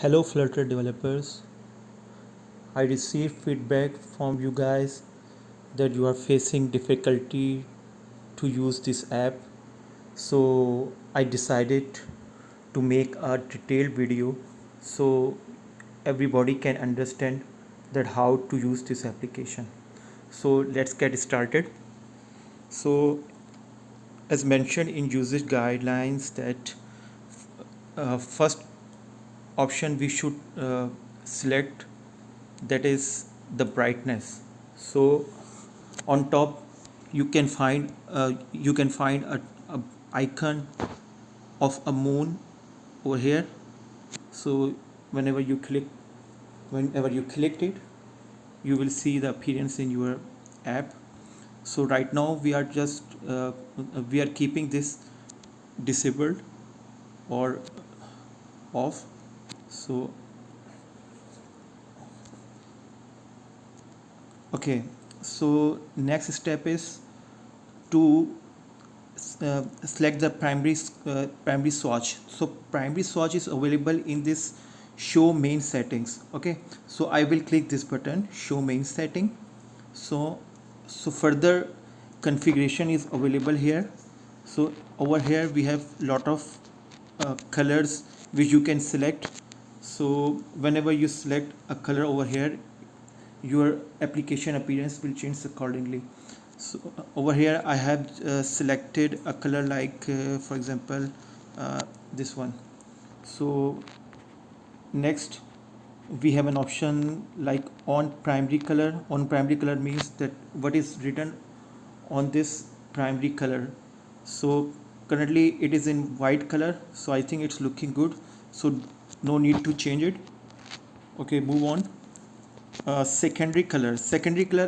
Hello Flutter developers. I received feedback from you guys that you are facing difficulty to use this app. So I decided to make a detailed video so everybody can understand that how to use this application. So let's get started. So as mentioned in usage guidelines that first option we should select, that is the brightness. So on top you can find a icon of a moon over here. So whenever you click whenever you clicked it, you will see the appearance in your app. So right now we are keeping this disabled or off. So okay, so next step is to select the primary swatch. So primary swatch is available in this show main settings. Okay, so I will click this button, show main setting. So further configuration is available here. So over here we have lot of colors which you can select. So whenever you select a color over here, your application appearance will change accordingly. So over here I have selected a color like for example this one. So next we have an option like on primary color. On primary color means that what is written on this primary color. So currently it is in white color, so I think it's looking good, so no need to change it. Okay, move on. Secondary color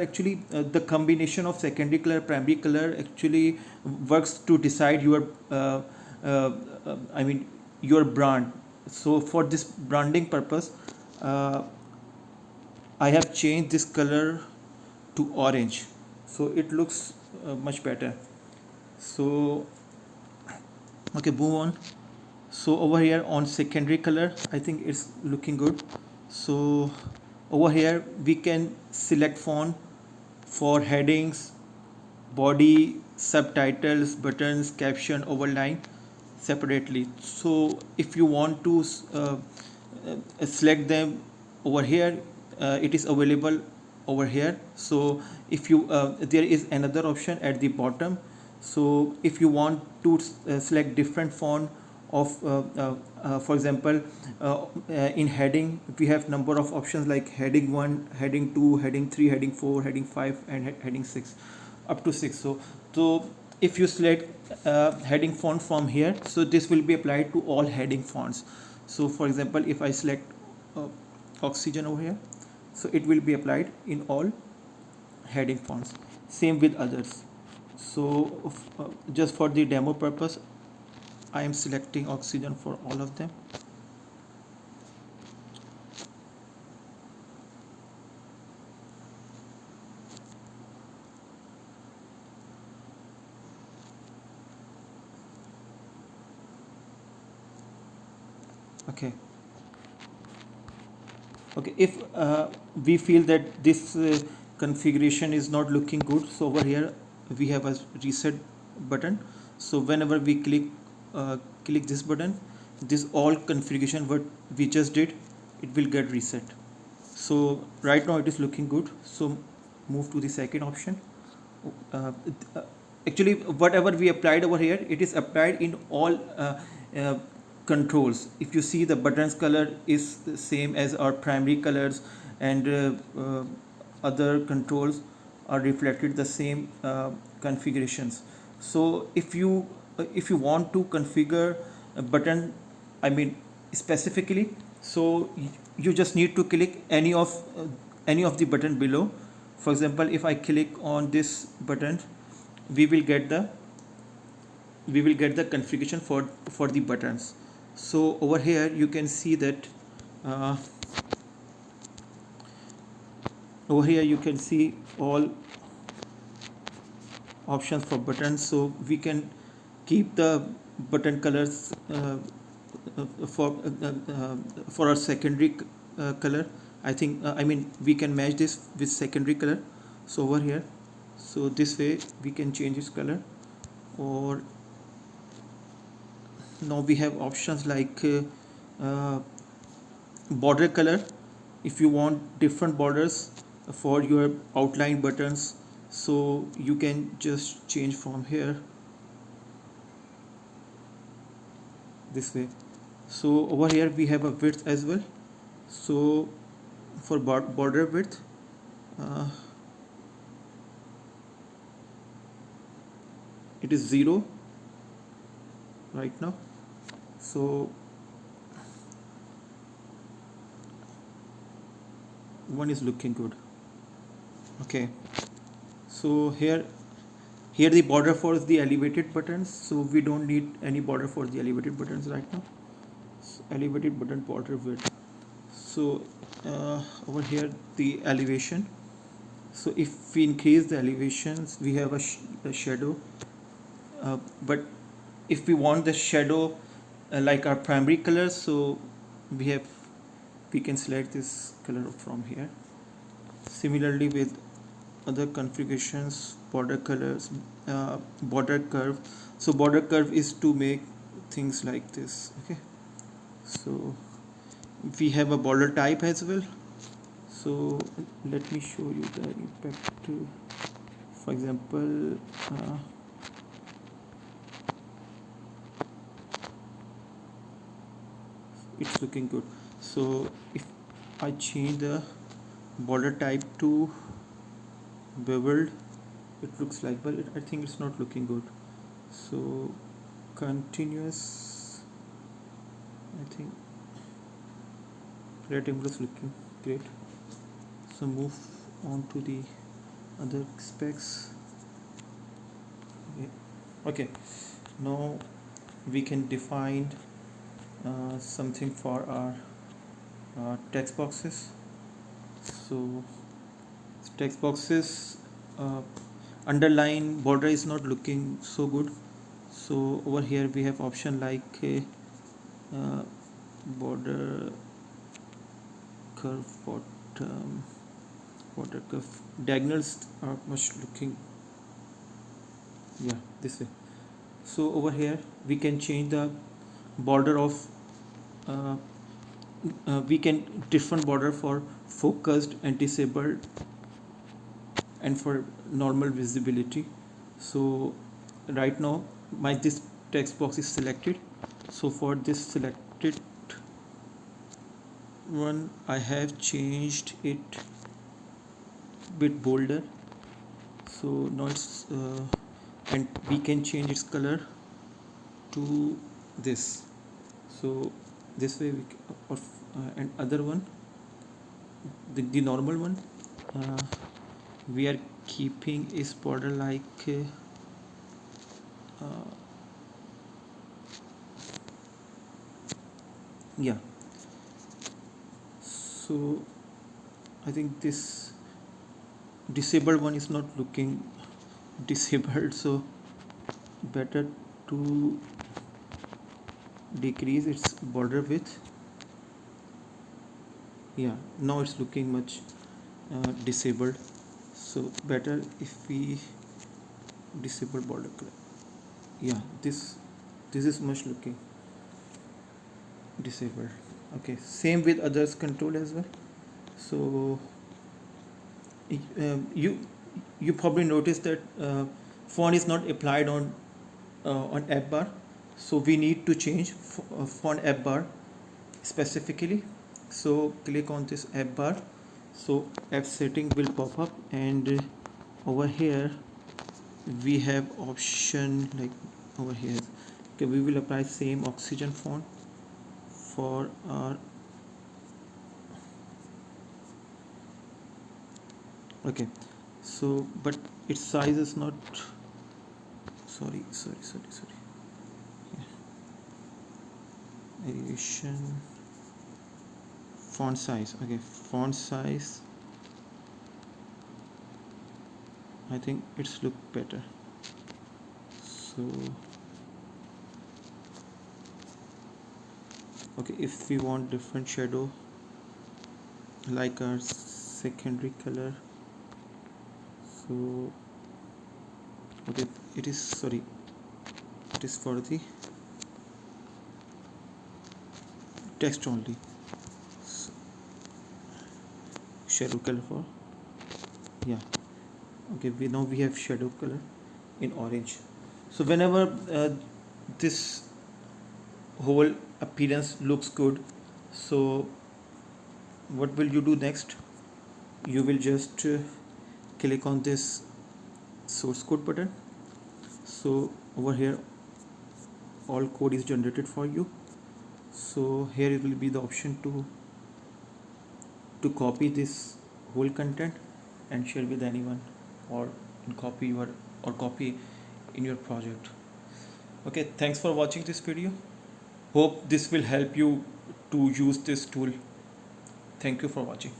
actually, the combination of secondary color primary color actually works to decide your uh, I mean your brand. So for this branding purpose, uh, I have changed this color to orange, so it looks much better. So okay, move on. So over here on secondary color, I think it's looking good. So over here we can select font for headings, body, subtitles, buttons, caption, overline separately. So if you want to select them over here, it is available over here. So if you there is another option at the bottom. So if you want to select different font of for example in heading we have number of options like heading 1, heading 2, heading 3, heading 4, heading 5 and heading 6, up to 6. So if you select heading font from here, so this will be applied to all heading fonts. So for example if I select uh, oxygen over here, so it will be applied in all heading fonts, same with others. So just for the demo purpose I am selecting oxygen for all of them. Okay, okay, if we feel that this configuration is not looking good, so over here we have a reset button. So whenever we click this button, this all configuration what we just did, it will get reset. So right now it is looking good, so move to the second option. uh, uh, Actually whatever we applied over here, it is applied in all uh, controls. If you see, the buttons color is the same as our primary colors, and other controls are reflected the same configurations. So if you want to configure a button, I mean specifically, so you just need to click any of the button below. For example, if I click on this button, we will get the configuration for the buttons. So over here you can see that uh, over here you can see all options for buttons. So we can keep the button colors for our secondary color. I think I mean we can match this with secondary color. So over here, so this way we can change its color. Or now we have options like border color. If you want different borders for your outline buttons, so you can just change from here this way. So over here we have a width as well. So for border width, uh, it is 0 right now. So one is looking good. Okay, so here the border for the elevated buttons, so we don't need any border for the elevated buttons right now. So elevated button border width. So over here the elevation. So if we increase the elevations, we have a shadow. But if we want the shadow like our primary color, so we can select this color from here. Similarly with other configurations, border colors, border curve. So border curve is to make things like this. Okay, so we have a border type as well. So let me show you the impact. For example, it's looking good. So if I change the border type to beveled, it looks like, but I think it's not looking good. So continuous, I think rectangle is looking great. So move on to the other specs. Okay, now we can define something for our text boxes. So text boxes, underline border is not looking so good. So over here we have option like border curve bottom, border curve diagonals are much looking, yeah, this way. So over here we can change the border of we can different border for focused and disabled and for normal visibility. So right now my this text box is selected. So for this selected one, I have changed it bit bolder. So now it's and we can change its color to this. So this way we can, and other one, the normal one, we are keeping its border like yeah. So I think this disabled one is not looking disabled, so better to decrease its border width. Yeah, now it's looking much disabled, so better if we disable border color. Yeah, this is much looking disabled. Okay, same with others control as well. So you probably noticed that font is not applied on app bar, so we need to change font app bar specifically. So click on this app bar, so app setting will pop up, and over here we have option like over here. Okay, we will apply same oxygen font for our, okay, so but its size is not, sorry, elevation, font size. Okay, font size, I think it's look better. So Okay, if we want different shadow like our secondary color, so okay, it is, sorry, it is for the text only. So, shadow color for, yeah, okay, we have shadow color in orange. So whenever this whole appearance looks good, so what will you do next? You will just click on this source code button. So over here all code is generated for you. So here it will be the option to copy this whole content and share with anyone, or copy in your project. Okay, thanks for watching this video. Hope this will help you to use this tool. Thank you for watching.